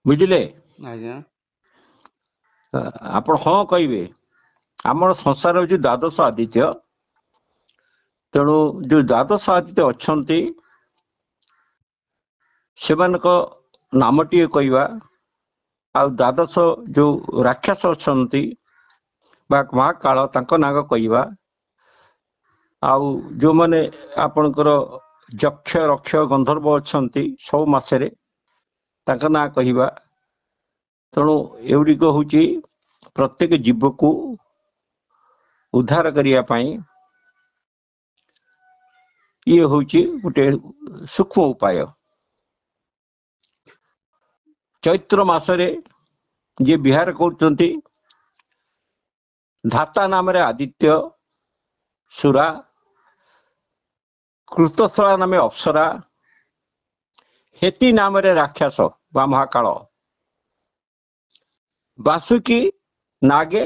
ବୁଝିଲେ? ଆଜ୍ଞା ଆପଣ ହଁ କହିବେ। ଆମର ସଂସାର ହଉଛି ଦ୍ୱାଦଶ ଆଦିତ୍ୟ। ତେଣୁ ଯୋଉ ଦ୍ୱାଦଶ ଆଦିତ୍ୟ ଅଛନ୍ତି ସେମାନଙ୍କ ନାମଟିଏ କହିବା, ଆଉ ଦ୍ୱାଦଶ ଯୋଉ ରାକ୍ଷସ ଅଛନ୍ତି ବା ମହାକାଳ ତାଙ୍କ ନାଁ କହିବା, ଆଉ ଯୋଉମାନେ ଆପଣଙ୍କର ଯକ୍ଷ ରକ୍ଷ ଗନ୍ଧର୍ବ ଅଛନ୍ତି ସବୁ ମାସରେ ତାଙ୍କ ନାଁ କହିବା। ତେଣୁ ଏଗୁଡ଼ିକ ହଉଛି ପ୍ରତ୍ୟେକ ଜୀବକୁ ଉଦ୍ଧାର କରିବା ପାଇଁ ଇଏ ହଉଛି ଗୋଟେ ସୂକ୍ଷ୍ମ ଉପାୟ। ଚୈତ୍ର ମାସରେ ଯିଏ ବିହାର କରୁଛନ୍ତି ଧାତା ନାମରେ ଆଦିତ୍ୟ ସୁରା, କୃତସ୍ଥଳା ନାମେ ଅପ୍ସରା, ହେତି ନାମରେ ରାକ୍ଷସ ବା ମହାକାଳ, ବାସୁକି ନାଗେ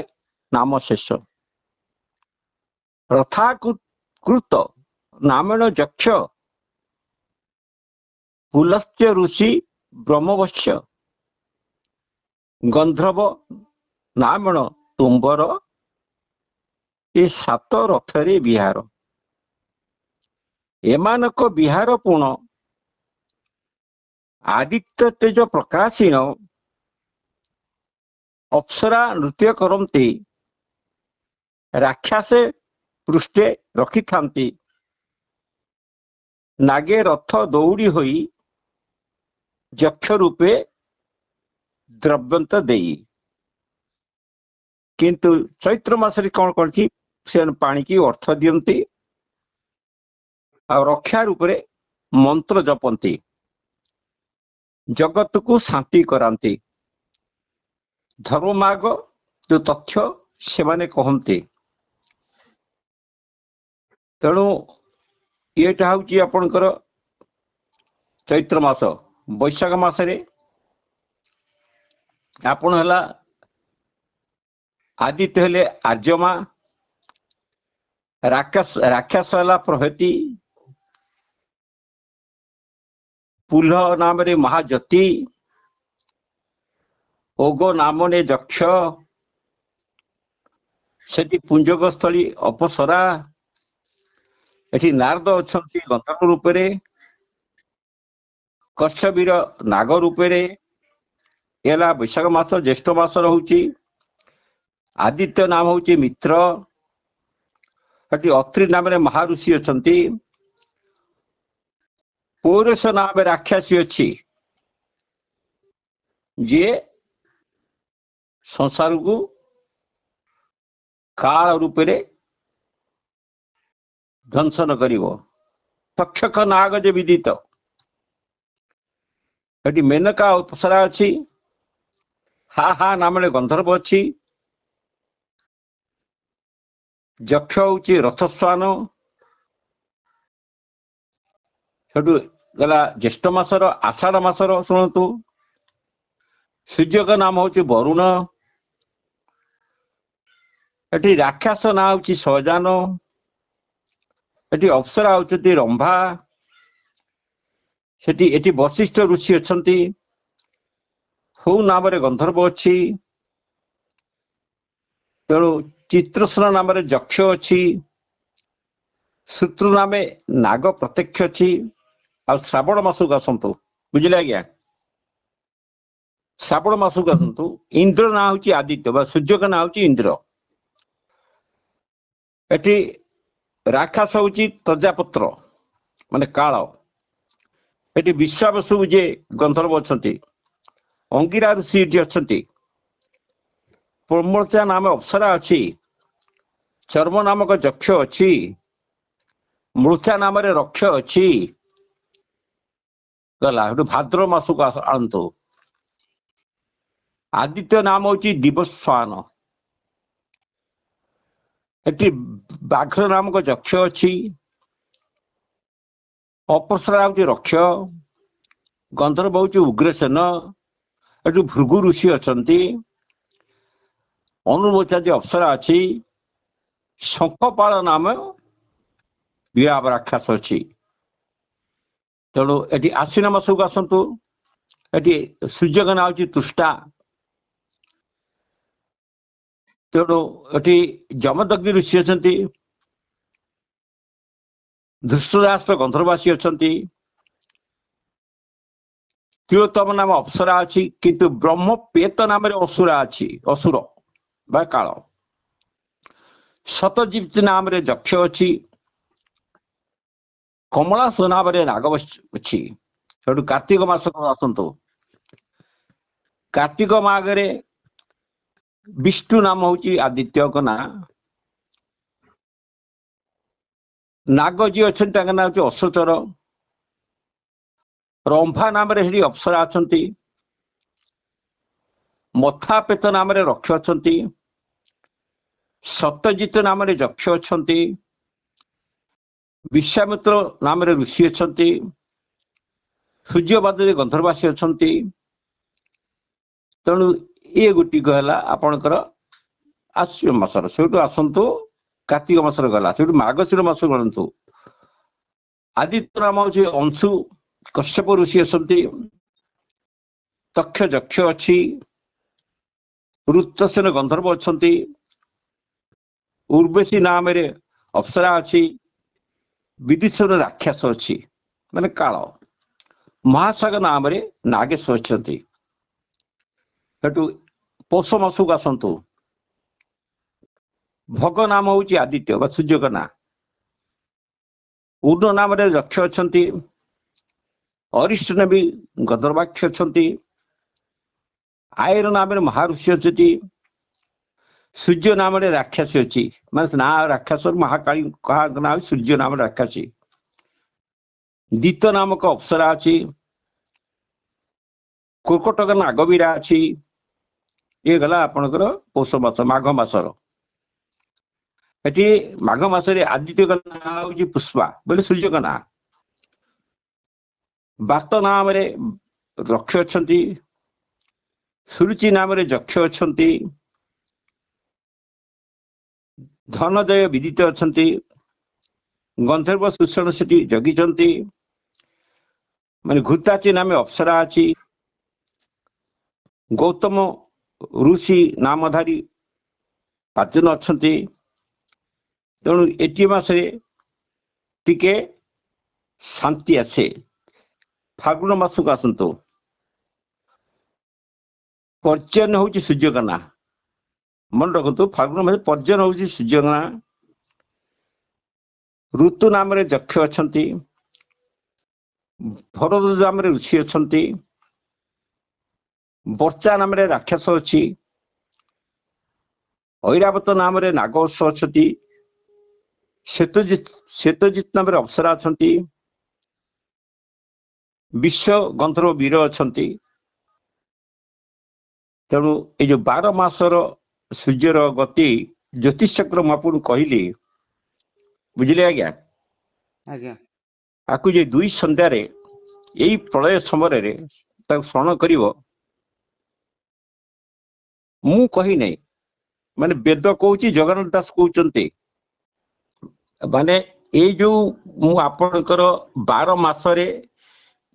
ନାମ ଶେଷ, ରଥାକୃତ ନାମେଣ ଯକ୍ଷ, ପୁଲସ୍ତ୍ୟ ଋଷି ବ୍ରହ୍ମବଶ୍ୟ, ଗନ୍ଧର୍ବ ନାମେଣ ତୁମ୍ବର, ଏ 7 ରଥରେ ବିହାର। ଏମାନଙ୍କ ବିହାର ପୁଣ ଆଦିତ୍ୟ ତେଜ ପ୍ରକାଶୀନ ଅପ୍ସରା ନୃତ୍ୟ କରନ୍ତି, ରାକ୍ଷାସେ ପୃଷ୍ଠେ ରଖିଥାନ୍ତି, ନାଗେ ରଥ ଦୌଡ଼ି ହୋଇ ଯକ୍ଷ ରୂପେ ଦ୍ରବ୍ୟନ୍ତ ଦେଇ। କିନ୍ତୁ ଚୈତ୍ର ମାସରେ କଣ କରିଛି, ସେ ପାଣିକି ଅର୍ଥ ଦିଅନ୍ତି ଆଉ ରକ୍ଷା ରୂପରେ ମନ୍ତ୍ର ଜପନ୍ତି, ଜଗତକୁ ଶାନ୍ତି କରାନ୍ତି। ଧର୍ମମାର୍ଗ ଯୋଉ ତଥ୍ୟ ସେମାନେ କହନ୍ତି। ତେଣୁ ଏଇଟା ହଉଛି ଆପଣଙ୍କର ଚୈତ୍ର ମାସ। ବୈଶାଖ ମାସରେ ଆପଣ ହେଲା ଆଦିତ୍ୟ ହେଲେ ଆର୍ଯ୍ୟମା, ରାକ୍ଷସ ହେଲା ପ୍ରହତି, ପୁଲ୍ହ ନାମରେ ମହାଜ୍ୟୋତି, ଓଗ ନାମରେ ଯକ୍ଷ, ସେଠି ପୁଞ୍ଜକ ସ୍ଥଳୀ ଅପସରା, ଏଠି ନାରଦ ଅଛନ୍ତି ଗନ୍ଧର୍ବ ରୂପରେ, କଶ୍ୟବୀର ନାଗ ରୂପରେ। ହେଲା ବୈଶାଖ ମାସ। ଜ୍ୟେଷ୍ଠ ମାସ ରହୁଛି ଆଦିତ୍ୟ ନାମ ହଉଛି ମିତ୍ର, ସେଠି ଅତ୍ରି ନାମରେ ମହାଋଷି ଅଛନ୍ତି, ପୌରୁଷ ନାମରେ ରାକ୍ଷସୀ ଅଛି ଯିଏ ସଂସାରକୁ କାଳ ରୂପରେ ଧ୍ୱଂସନ କରିବ। ତକ୍ଷକ ନାଗ ଯେ ବିଦିତ। ସେଠି ମେନକା ଅପ୍ସରା ଅଛି, ହା ହା ନାମରେ ଗନ୍ଧର୍ବ ଅଛି, ଯକ୍ଷ ହଉଛି ରଥସ୍ୱାନ। ସେଠୁ ଗଲା ଜ୍ୟେଷ୍ଠ ମାସର ଆଷାଢ ମାସର ଶୁଣନ୍ତୁ, ସୂର୍ଯ୍ୟଙ୍କ ନାମ ହଉଛି ବରୁଣ, ଏଠି ରାକ୍ଷସ ନାଁ ହଉଛି ସହଜାନ, ଏଠି ଅପ୍ସରା ହଉଛନ୍ତି ରମ୍ଭା, ଏଠି ବଶିଷ୍ଠ ଋଷି ଅଛନ୍ତି, ହଉ ନାମରେ ଗନ୍ଧର୍ବ ଅଛି। ତେଣୁ ଚିତ୍ରସ୍ନ ନାମରେ ଯକ୍ଷ ଅଛି, ଶତ୍ରୁ ନାମେ ନାଗ ପ୍ରତ୍ୟକ୍ଷ ଅଛି। ଆଉ ଶ୍ରାବଣ ମାସକୁ ଆସନ୍ତୁ, ବୁଝିଲେ ଆଜ୍ଞା? ଶ୍ରାବଣ ମାସକୁ ଆସନ୍ତୁ, ଇନ୍ଦ୍ର ନାଁ ହଉଛି ଆଦିତ୍ୟ ବା ସୂର୍ଯ୍ୟଙ୍କ ନାଁ ହଉଛି ଇନ୍ଦ୍ର। ଏଠି ରାକ୍ଷସ ହଉଛି ପ୍ରଜାପତ୍ର ମାନେ କାଳ, ଏଠି ବିଶ୍ୱାବସୁ ଯେ ଗନ୍ଧର୍ବ ଅଛନ୍ତି, ଅଙ୍ଗିରା ଋଷି ଏଠି ଅଛନ୍ତି, ପ୍ରୋମଚା ନାମ ଅପ୍ସରା ଅଛି, ଚର୍ମ ନାମକ ଯକ୍ଷ ଅଛି, ମୃଚା ନାମରେ ରକ୍ଷ ଅଛି। ଗଲା ସେଠୁ ଭାଦ୍ର ମାସକୁ ଆଣନ୍ତୁ, ଆଦିତ୍ୟ ନାମ ହଉଛି ଦିବସ୍ୱାନ, ଏଠି ବାଘ୍ର ନାମକ ଯକ୍ଷ ଅଛି, ଅପସରା ହଉଛି ରକ୍ଷ, ଗନ୍ଧର୍ବ ହଉଛି ଉଗ୍ରସେନ, ଏଠୁ ଭୃଗୁ ଋଷି ଅଛନ୍ତି, ଅନୁମୋଚା ଯେ ଅପ୍ସରା ଅଛି, ଶଙ୍ଖପାଳ ନାମ ବିରାଟ ରାକ୍ଷସ ଅଛି। ତେଣୁ ଏଠି ଆଶ୍ୱିନ ମାସକୁ ଆସନ୍ତୁ, ଏଠି ସୂର୍ଯ୍ୟଙ୍କ ନାଁ ହଉଛି ତୃଷ୍ଟା। ତେଣୁ ଏଠି ଯମଦଗ୍ନି ଋଷି ଅଛନ୍ତି, ଧୃଷ୍ଟରାଷ୍ଟ୍ର ଗନ୍ଧର୍ବାସୀ ଅଛନ୍ତି, ତିଳୋତ୍ତମ ନାମ ଅପ୍ସରା ଅଛି, କିନ୍ତୁ ବ୍ରହ୍ମପେତ ନାମରେ ଅସୁରା ଅଛି, ଅସୁର ବା କାଳ। ସତଜିତ୍ ନାମରେ ଯକ୍ଷ ଅଛି, କମଳାସ ନାମରେ ନାଗ ଅଛି। ସେଠୁ କାର୍ତ୍ତିକ ମାସ ଆସନ୍ତୁ। କାର୍ତ୍ତିକ ମାସରେ ବିଷ୍ଣୁ ନାମ ହଉଛି ଆଦିତ୍ୟଙ୍କ ନାଁ। ନାଗ ଯିଏ ଅଛନ୍ତି ତାଙ୍କ ନାଁ ହଉଛି ଅଶୋଚର। ରମ୍ଭା ନାମରେ ସେଠି ଅପ୍ସରା ଅଛନ୍ତି, ମଥାପେତ ନାମରେ ରକ୍ଷ ଅଛନ୍ତି, ସତ୍ୟଜିତ ନାମରେ ଯକ୍ଷ ଅଛନ୍ତି, ବିଶ୍ୱାମିତ୍ର ନାମରେ ଋଷି ଅଛନ୍ତି, ସୂର୍ଯ୍ୟବାଦରେ ଗନ୍ଧର୍ବାସୀ ଅଛନ୍ତି। ତେଣୁ ଏ ଗୋଟିକ ହେଲା ଆପଣଙ୍କର ଆଶ୍ୱିନ ମାସର। ସେଇଠୁ ଆସନ୍ତୁ କାର୍ତ୍ତିକ ମାସରେ ଗଲା, ସେଇଠୁ ମାର୍ଗଶିର ମାସ ଗଣନ୍ତୁ। ଆଦିତ୍ୟ ନାମ ହଉଛି ଅଂଶୁ, କଶ୍ୟପ ଋଷି ଅଛନ୍ତି, ତକ୍ଷ ଯକ୍ଷ ଅଛି, ଋତସେନ ଗନ୍ଧର୍ବ ଅଛନ୍ତି, ଉର୍ବଶୀ ନାମରେ ଅପ୍ସରା ଅଛି, ବିଦିଶର ରାକ୍ଷସ ଅଛି ମାନେ କାଳ, ମହାସାଗ ନାମରେ ନାଗେଶ ଅଛନ୍ତି। ସେଠୁ ପୌଷ ମାସକୁ ଆସନ୍ତୁ। ଭଗ ନାମ ହଉଛି ଆଦିତ୍ୟ ବା ସୂର୍ଯ୍ୟଙ୍କ ନାଁ। ଉର୍ଣ୍ଣ ନାମରେ ଯକ୍ଷ ଅଛନ୍ତି, ଅରିଷ୍ଟ ନବୀ ଗନ୍ଧର୍ବାକ୍ଷ ଅଛନ୍ତି, ଆୟର ନାମରେ ମହାଋଷି ଅଛନ୍ତି, ସୂର୍ଯ୍ୟ ନାମରେ ରାକ୍ଷସୀ ଅଛି, ମାନେ ନା ରାକ୍ଷସ ମହାକାଳୀ କାହାଙ୍କ ନାଁ ସୂର୍ଯ୍ୟ ନାମରେ ରାକ୍ଷସୀ। ଦୀତ ନାମକ ଅପ୍ସରା ଅଛି, କୁର୍କଟକ ନାଗବୀରା ଅଛି। ଇଏ ଗଲା ଆପଣଙ୍କର ପୌଷ ମାସ ମାଘ ମାସର। ଏଠି ମାଘ ମାସରେ ଆଦିତ୍ୟଙ୍କ ନାଁ ହଉଛି ପୁଷ୍ପା ବୋଲି ସୂର୍ଯ୍ୟଙ୍କ ନାଁ। ବାତ ନାମରେ ରକ୍ଷ ଅଛନ୍ତି, ସୁରୁଚି ନାମରେ ଯକ୍ଷ ଅଛନ୍ତି, ଧନଜୟ ବିଦିତ ଅଛନ୍ତି, ଗନ୍ଧର୍ବ ଶୂଷଣ ସେଠି ଜଗିଛନ୍ତି, ମାନେ ଘୃତାଚୀ ନାମେ ଅପ୍ସରା ଅଛି, ଗୌତମ ଋଷି ନାମଧାରୀ 5 ଜଣ ଅଛନ୍ତି। ତେଣୁ ଏଟି ମାସରେ ଟିକେ ଶାନ୍ତି ଆସେ। ଫାଗୁଣ ମାସକୁ ଆସନ୍ତୁ। ପର୍ଜନ୍ୟ ହଉଛି ସୂର୍ଯ୍ୟଙ୍କ ନାଁ, ମନେ ରଖନ୍ତୁ। ଫାଗୁଣ ମାସ ପର୍ଜନ୍ୟ ହଉଛି ସୂର୍ଯ୍ୟଙ୍କ ନାଁ। ଋତୁ ନାମରେ ଯକ୍ଷ ଅଛନ୍ତି, ଭରଦ ନାମରେ ଋଷି ଅଛନ୍ତି, ବର୍ଷା ନାମରେ ରାକ୍ଷସ ଅଛି, ଐରାବତ ନାମରେ ନାଗବର୍ଷ ଅଛନ୍ତି, ଶ୍ଵେତଜିତ ନାମରେ ଅପ୍ସରା ଅଛନ୍ତି, ବିଶ୍ୱ ଗନ୍ଧର୍ବ ବୀର ଅଛନ୍ତି। ତେଣୁ ଏଇ ଯୋଉ 12 ମାସର ସୂର୍ଯ୍ୟର ଗତି ଜ୍ୟୋତିଷଚକ୍ର ମୁଁ ଆପଣଙ୍କୁ କହିଲି, ବୁଝିଲେ ଆଜ୍ଞା? ଆଜ୍ଞା ଆକୁ ଯେ 2 ସନ୍ଧ୍ୟାରେ ଏଇ ପ୍ରଳୟ ସମୟରେ ତାକୁ ସ୍ମରଣ କରିବ। ମୁଁ କହି ନାହିଁ, ମାନେ ବେଦ କହୁଛି, ଜଗନ୍ନାଥ ଦାସ କହୁଛନ୍ତି। ମାନେ ଏଇ ଯୋଉ ମୁଁ ଆପଣଙ୍କର 12 ମାସରେ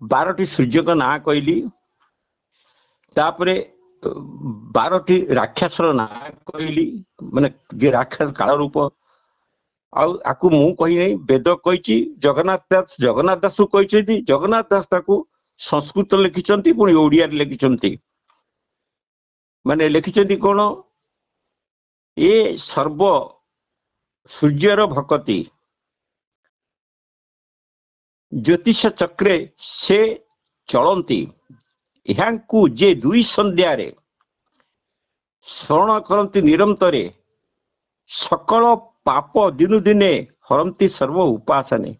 12ଟି ସୂର୍ଯ୍ୟଙ୍କ ନାଁ କହିଲି, ତାପରେ 12ଟି ରାକ୍ଷସର ନାଁ କହିଲି, ମାନେ ଯେ ରାକ୍ଷସ କାଳ ରୂପ। ଆଉ ଆକୁ ମୁଁ କହି ନାହିଁ, ବେଦ କହିଛି। ଜଗନ୍ନାଥ ଦାସ କହିଛନ୍ତି। ଜଗନ୍ନାଥ ଦାସ ତାକୁ ସଂସ୍କୃତ ଲେଖିଛନ୍ତି, ପୁଣି ଓଡିଆରେ ଲେଖିଛନ୍ତି। ମାନେ ଲେଖିଛନ୍ତି କଣ, ଏ ସର୍ବ ସୂର୍ଯ୍ୟର ଭକତି ଜ୍ୟୋତିଷ ଚକ୍ରେ ସେ ଚଳନ୍ତି, ଏହାଙ୍କୁ ଯେ 2 ସନ୍ଧ୍ୟାରେ ସ୍ମରଣ କରନ୍ତି ନିରନ୍ତରେ, ସକଳ ପାପ ଦିନୁ ଦିନେ ହରନ୍ତି ସର୍ବ ଉପାସନେ।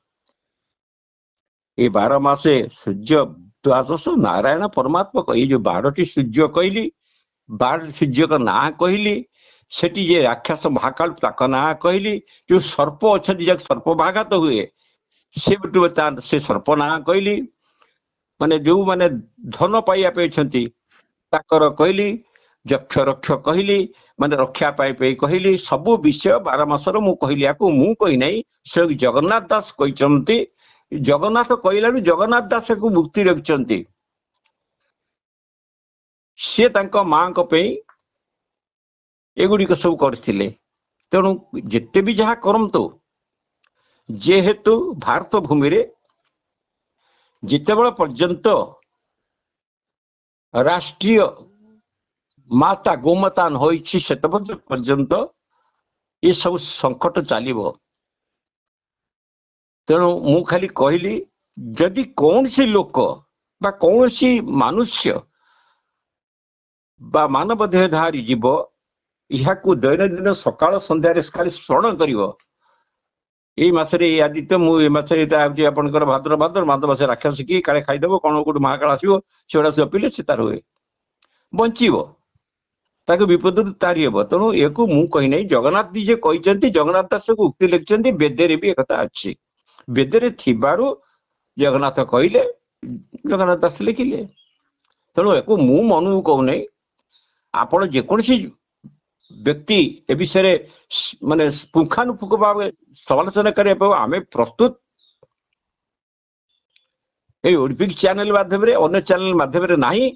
ଏ 12 ମାସେ ସୂର୍ଯ୍ୟ ଦ୍ୱାଦଶ ନାରାୟଣ ପରମାତ୍ମା ଏଇ ଯୋଉ 12ଟି ସୂର୍ଯ୍ୟ କହିଲି, 12 ସୂର୍ଯ୍ୟଙ୍କ ନାଁ କହିଲି, ସେଠି ଯେ ରାକ୍ଷସ ମହାକାଳ ତାଙ୍କ ନାଁ କହିଲି, ଯୋଉ ସର୍ପ ଅଛନ୍ତି ଯାହା ସର୍ପ ବାଘାତ ହୁଏ ସେ ସର୍ପ ନାଁ କହିଲି, ମାନେ ଯୋଉମାନେ ଧନ ପାଇବା ପାଇଁ ଅଛନ୍ତି ତାଙ୍କର କହିଲି, ଯକ୍ଷ ରକ୍ଷ କହିଲି, ମାନେ ରକ୍ଷା ପାଇ କହିଲି। ସବୁ ବିଷୟ 12 ମାସର ମୁଁ କହିଲି। ଆକୁ ମୁଁ କହି ନାହିଁ, ସେ ଜଗନ୍ନାଥ ଦାସ କହିଛନ୍ତି। ଜଗନ୍ନାଥ କହିଲାରୁ ଜଗନ୍ନାଥ ଦାସକୁ ମୁକ୍ତି ରଖିଛନ୍ତି। ସେ ତାଙ୍କ ମାଙ୍କ ପାଇଁ ଏଗୁଡିକ ସବୁ କରିଥିଲେ। ତେଣୁ ଯେତେ ବି ଯାହା କରନ୍ତୁ, ଯେହେତୁ ଭାରତ ଭୂମିରେ ଯେତେବେଳେ ପର୍ଯ୍ୟନ୍ତ ରାଷ୍ଟ୍ରୀୟ ମାତା ଗୋମାତା ନ ହୋଇଛି ସେତେବେଳେ ପର୍ଯ୍ୟନ୍ତ ଏସବୁ ସଙ୍କଟ ଚାଲିବ। ତେଣୁ ମୁଁ ଖାଲି କହିଲି, ଯଦି କୌଣସି ଲୋକ ବା କୌଣସି ମନୁଷ୍ୟ ବା ମାନବ ଦେହଧାରୀ ଜୀବ ଏହାକୁ ଦୈନନ୍ଦିନ ସକାଳ ସନ୍ଧ୍ୟାରେ ଖାଲି ସ୍ମରଣ କରିବ, ଏଇ ମାସରେ ଏଇ ଆଦିତ୍ୟ, ମୁଁ ଏ ମାସରେ ଏଇଟା ହେଉଛି ଆପଣଙ୍କର ଭାଦ୍ର ମାସରେ ରାକ୍ଷସ କି କାଳେ ଖାଇଦେବ, କଣ କୋଉଠି ମହାକାଳ ଆସିବ, ସେଗୁଡା ଜପିଲେ ସେ ତାର ହୁଏ ବଞ୍ଚିବ, ତାକୁ ବିପଦରୁ ତାରି ହେବ। ତେଣୁ ଏକୁ ମୁଁ କହିନାହିଁ, ଜଗନ୍ନାଥ ନିଜେ କହିଛନ୍ତି, ଜଗନ୍ନାଥ ଦାସକୁ ଉକ୍ତି ଲେଖିଛନ୍ତି, ବେଦରେ ବି ଏକଥା ଅଛି। ବେଦରେ ଥିବାରୁ ଜଗନ୍ନାଥ କହିଲେ, ଜଗନ୍ନାଥ ଦାସ ଲେଖିଲେ। ତେଣୁ ଏକୁ ମୁଁ ମନକୁ କହୁନାହିଁ, ଆପଣ ଯେକୌଣସି ବ୍ୟକ୍ତି ଏ ବିଷୟରେ ମାନେ ପୁଙ୍ଖାନୁପୁଙ୍ଖ ଭାବେ ସମାଲୋଚନା କରିବା ପାଇଁ ଆମେ ପ୍ରସ୍ତୁତ। এই ଓଡିପିକ୍ ଚ୍ୟାନେଲ ମାଧ୍ୟମରେ, ଅନ୍ୟ ଚ୍ୟାନେଲ ମାଧ୍ୟମରେ ନାହିଁ।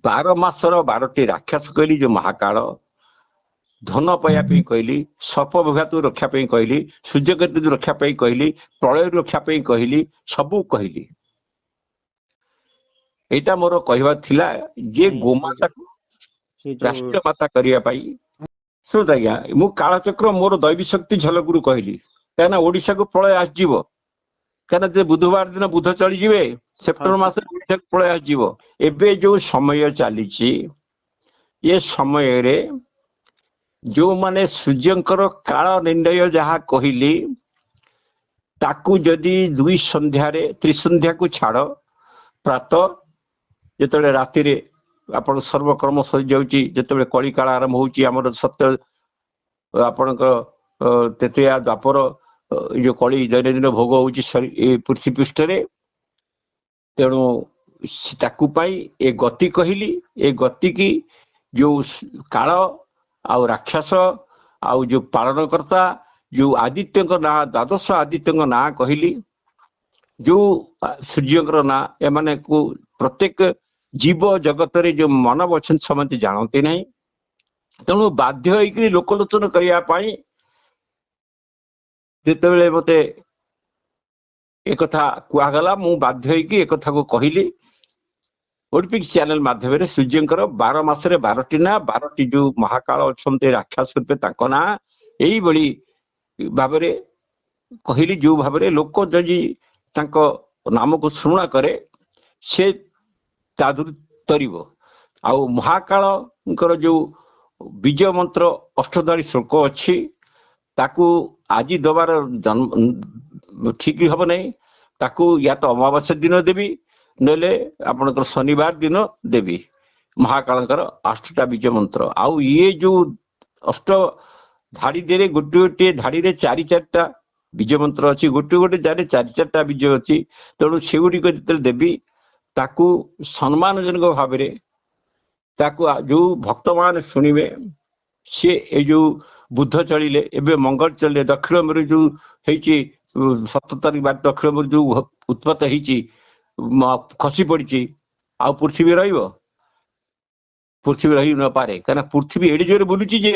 12 ମାସର 12ଟି ରାକ୍ଷସ କହିଲି, ଯୋଉ ମହାକାଳ, ଧନ ପାଇବା ପାଇଁ କହିଲି, ସର୍ପ ବିଘାତରୁ ରକ୍ଷା ପାଇଁ କହିଲି, ସୂର୍ଯ୍ୟକେତୁ ରକ୍ଷା ପାଇଁ କହିଲି, ପ୍ରଳୟରୁ ରକ୍ଷା ପାଇଁ କହିଲି, ସବୁ କହିଲି। ଏଇଟା ମୋର କହିବା ଥିଲା ଯେ ଗୋମାତାକୁ ରାଷ୍ଟ୍ରୀୟ ମାତା କରିବା ପାଇଁ। ଶୁଣନ୍ତୁ ଆଜ୍ଞା, ମୁଁ କାଳଚକ୍ର ମୋର ଦୈବୀ ଶକ୍ତି ଝଲକରୁ କହିଲି, କାହିଁକିନା ଓଡିଶାକୁ ପ୍ରଳୟ ଆସିଯିବ। କାହିଁକିନା ଯେ ବୁଧବାର ଦିନ ବୁଧ ଚଳିଯିବେ, ସେପ୍ଟେମ୍ବର ମାସରେ ଓଡିଶାକୁ ପ୍ରଳୟ ଆସିଯିବ। ଏବେ ଯୋଉ ସମୟ ଚାଲିଛି, ଏ ସମୟରେ ଯୋଉମାନେ ସୂର୍ଯ୍ୟଙ୍କର କାଳ ନିର୍ଣ୍ଣୟ ଯାହା କହିଲି, ତାକୁ ଯଦି 2 ସନ୍ଧ୍ୟାରେ, ତ୍ରିସନ୍ଧ୍ୟାକୁ ଛାଡ, ପ୍ରାତଃ ଯେତେବେଳେ ରାତିରେ ଆପଣ ସର୍ବକର୍ମ ସରିଯାଉଛି, ଯେତେବେଳେ କଳିକାଳ ଆରମ୍ଭ ହଉଛି, ଆମର ସତ୍ୟ ଆପଣଙ୍କ ତେତିଆ ଦ୍ୱାପର ଏ ଯୋଉ କଳି ଦୈନନ୍ଦିନ ଭୋଗ ହଉଛି ଏ ପୃଥ୍ୱୀ ପୃଷ୍ଠରେ। ତେଣୁ ତାକୁ ପାଇଁ ଏ ଗତି କହିଲି। ଏ ଗତିକି ଯୋଉ କାଳ ଆଉ ରାକ୍ଷସ ଆଉ ଯୋଉ ପାଳନକର୍ତ୍ତା, ଯୋଉ ଆଦିତ୍ୟଙ୍କ ନାଁ, ଦ୍ୱାଦଶ ଆଦିତ୍ୟଙ୍କ ନାଁ କହିଲି, ଯୋଉ ସୂର୍ଯ୍ୟଙ୍କର ନାଁ, ଏମାନଙ୍କୁ ପ୍ରତ୍ୟେକ ଜୀବ ଜଗତରେ ଯୋଉ ମାନବ ଅଛନ୍ତି ସମସ୍ତେ ଜାଣନ୍ତି ନାହିଁ। ତେଣୁ ବାଧ୍ୟ ହେଇକରି ଲୋକଲୋଚନ କରିବା ପାଇଁ ଯେତେବେଳେ ମତେ ଏକଥା କୁହାଗଲା, ମୁଁ ବାଧ୍ୟ ହେଇକି ଏକଥାକୁ କହିଲି। ଓଡିପିକ୍ ଚ୍ୟାନେଲ ମାଧ୍ୟମରେ ସୂର୍ଯ୍ୟଙ୍କର 12 ମାସରେ 12ଟି ନାଁ, 12ଟି ଯୋଉ ମହାକାଳ ଅଛନ୍ତି ରାକ୍ଷସ ରୂପେ ତାଙ୍କ ନାଁ, ଏଇଭଳି ଭାବରେ କହିଲି। ଯୋଉ ଭାବରେ ଲୋକ ଯଦି ତାଙ୍କ ନାମକୁ ଶୁଣା କରେ, ସେ ତା ଦେହରୁ ତରିବ। ଆଉ ମହାକାଳଙ୍କର ଯୋଉ ବିଜୟ ମନ୍ତ୍ର ଅଷ୍ଟଧାରୀ ଶ୍ଲୋକ ଅଛି, ତାକୁ ଆଜି ଦବାର ଠିକ ହବ ନାହିଁ। ତାକୁ ୟା ତ ଅମାବାସ୍ୟା ଦିନ ଦେବି, ନହେଲେ ଆପଣଙ୍କର ଶନିବାର ଦିନ ଦେବି, ମହାକାଳଙ୍କର 8ଟା ବିଜୟ ମନ୍ତ୍ର। ଆଉ ଇଏ ଯୋଉ ଅଷ୍ଟ ଧାଡି ଦେରେ ଗୋଟେ ଗୋଟିଏ ଧାଡିରେ 4-4ଟା ବିଜୟ ମନ୍ତ୍ର ଅଛି, ଗୋଟେ ଗୋଟେ ଧାଡିରେ 4-4ଟା ବିଜୟ ଅଛି। ତେଣୁ ସେଗୁଡିକ ଯେତେବେଳେ ଦେବି, ତାକୁ ସମ୍ମାନଜନକ ଭାବରେ ତାକୁ ଯୋଉ ଭକ୍ତମାନେ ଶୁଣିବେ, ସେ ଏଇ ଯୋଉ ବୁଧ ଚଳିଲେ, ଏବେ ମଙ୍ଗଳ ଚଳିଲେ, ଦକ୍ଷିଣ ମେରୁ ଯୋଉ ହେଇଛି 17 ତାରିଖ ଦକ୍ଷିଣ ମେରୁ ଯୋଉ ଉତ୍ପାତ ହେଇଛି, ଖସି ପଡିଛି, ଆଉ ପୃଥିବୀ ରହିବ? ପୃଥିବୀ ରହି ନପାରେ, କାହିଁକିନା ପୃଥିବୀ ଏଡି ଜୋରେ ବୁଲୁଛି ଯେ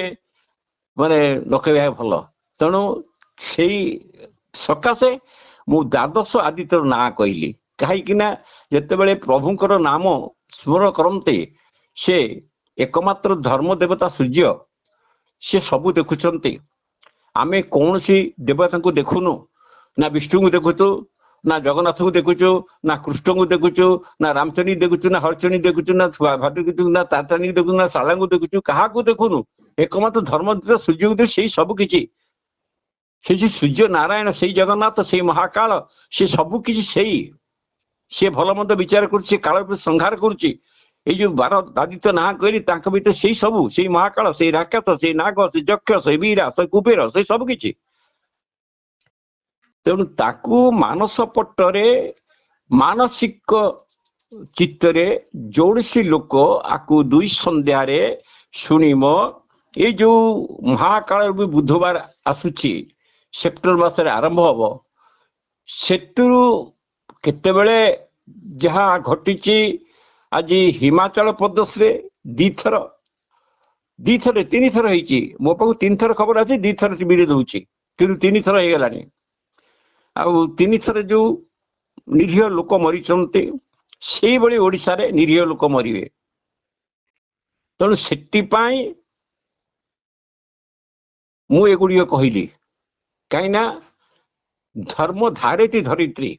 ମାନେ ନ କହିବା ଭଲ। ତେଣୁ ସେଇ ସକାଶେ ମୁଁ ଦ୍ୱାଦଶ ଆଦିତ୍ୟର ନାଁ କହିଲି, କାହିଁକି ନା ଯେତେବେଳେ ପ୍ରଭୁଙ୍କର ନାମ ସ୍ମରଣ କରନ୍ତେ, ସେ ଏକମାତ୍ର ଧର୍ମ ଦେବତା ସୂର୍ଯ୍ୟ, ସେ ସବୁ ଦେଖୁଛନ୍ତି। ଆମେ କୌଣସି ଦେବତାଙ୍କୁ ଦେଖୁନୁ, ନା ବିଷ୍ଣୁଙ୍କୁ ଦେଖୁଛୁ, ନା ଜଗନ୍ନାଥଙ୍କୁ ଦେଖୁଛୁ, ନା କୃଷ୍ଣଙ୍କୁ ଦେଖୁଛୁ, ନା ରାମଚଣ୍ଡୀ ଦେଖୁଛୁ, ନା ହରଚଣ୍ଡୀ ଦେଖୁଛୁ, ନା ଭାଦ୍ରକୁ, ନା ତାରିଣୀ ଦେଖୁଛୁ, ନା ଶାଳାଙ୍କୁ ଦେଖୁଛୁ, କାହାକୁ ଦେଖୁନୁ। ଏକମାତ୍ର ଧର୍ମ ସୂର୍ଯ୍ୟକୁ ଦେଖୁ, ସେଇ ସବୁ କିଛି, ସେଇ ଯେ ସୂର୍ଯ୍ୟ ନାରାୟଣ, ସେଇ ଜଗନ୍ନାଥ, ସେଇ ମହାକାଳ, ସେ ସବୁ କିଛି ସେଇ, ସେ ଭଲ ମନ୍ଦ ବିଚାର କରୁଛି, କାଳ ଉପରେ ସଂହାର କରୁଛି। ଏଇ ଯୋଉ 12 ଆଦିତ୍ୟ ନାଁ କହିଲି, ତାଙ୍କ ଭିତରେ ସେଇ ସବୁ, ସେଇ ମହାକାଳ, ସେଇ ରାକ୍ଷସ, ସେଇ ନାଗ, ସେଇ ଯକ୍ଷ, ସେଇ ବୀରା, ସେଇ କୁବେର, ସେଇ ସବୁ କିଛି। ତେଣୁ ତାକୁ ମାନସ ପଟରେ, ମାନସିକ ଚିତ୍ତରେ ଯେକୌଣସି ଲୋକ ଆକୁ 2 ସନ୍ଧ୍ୟାରେ ଶୁଣିବ। ଏଇ ଯୋଉ ମହାକାଳ ବି ବୁଧବାର ଆସୁଛି, ସେପ୍ଟେମ୍ବର ମାସରେ ଆରମ୍ଭ ହବ, ସେଥିରୁ କେତେବେଳେ ଯାହା ଘଟିଛି आज हिमाचल प्रदेश रे दिथर तीन थर होती मो पाक तीन थर खबर अच्छे दी थर टीवी दूसरी तीन थर हो गलानी तीन थर जो निरीह लोक मरी से भली ओडिशा रे निरीह लोक मरिवे तेणु से मु एगुड़िक कहली कहीं धर्म धारेती धरित्री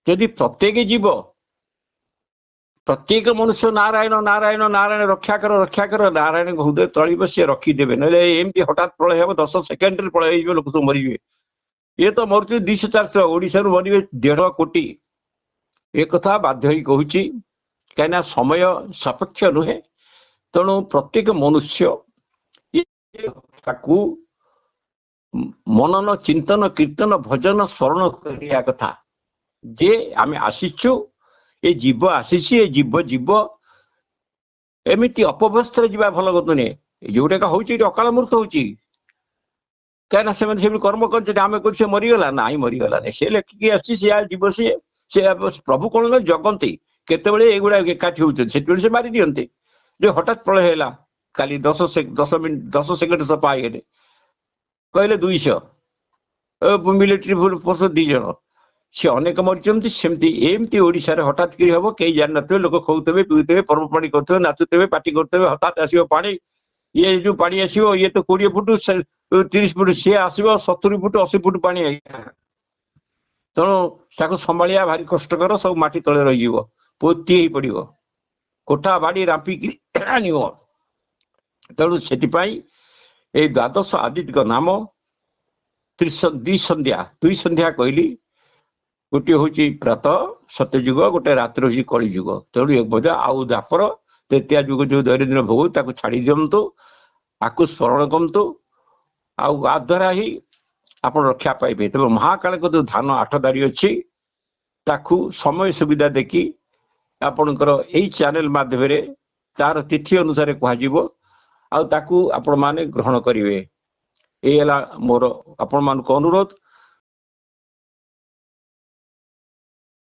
जदि प्रत्येक जीव प्रत्येक मनुष्य नारायण नारायण नारायण रक्षा कर नारायण हृदय तल सी रखीदे ना एमती हठात प्रलय हम 10 सेकेंड प्रलय लोक सब मरवे ये तो मरु 200-400 ओडिशा मरवे 1.5 कोटी एक कथा बाध्य कहूँ कहीं समय सापेक्ष नुहे तेणु प्रत्येक मनुष्य मनन चिंतन कीर्तन भजन स्मरण करिया कथा जे आमे आसीचु ए जीव आसीची ए जीव जीव एमिति अपवस्थ जीवा भल कत नहीं जोटा हूँ अकाल मृत्यु हूँ कहीं से कर्म कर मरीगला ना मरीगला सी लेखिकी आसी जीव सी प्रभु कौन जगंती केतबेले एगुड़ा एकाठी होती से मारी दियंते जो हठात प्रलय है काली 10 सेकेंड सफा आगे कहले 200 मिलिट्री फोर्स 2 जन सी अनेक मरीचंती सेमती एमती ओडिशा रे हठात कि हम कई जान नथिबे लोक खाउतबे पीउतबे पर्वपाणी करतबे नाचुतबे पार्टी करतबे हठात आसीबो पानी ये जो पानी आसीबो ये तो 20 फुट 30 फुट सी आसीबो 70 फुट 80 फुट पानी तेणु ताको संभालिया भारी कष्टकर सब माटी तले रही पोती ही पड़ो कोठा बाड़ी रांपिकी आनिव तेणु से द्वादश आदित्य नाम दुई संध्या कहली गोटे हूँ प्रातः सत्यजुग गोटे रात्र हूँ कलिजुग तेणु एक बजा आउ द्वापर तृतीय जुग जो दैनंदिन भोग ताको छाड़ी दिंतु आपको स्मरण करतु द्वारा ही आप रक्षा पाइबे तेज महाकाल जो धान 8 दाड़ी अच्छी ताकू समय सुविधा देखी आपणकर यही चैनल माध्यम तार तिथि अनुसार कह आपण माने ग्रहण करेंगे ये मोर आपण मान अनुरोध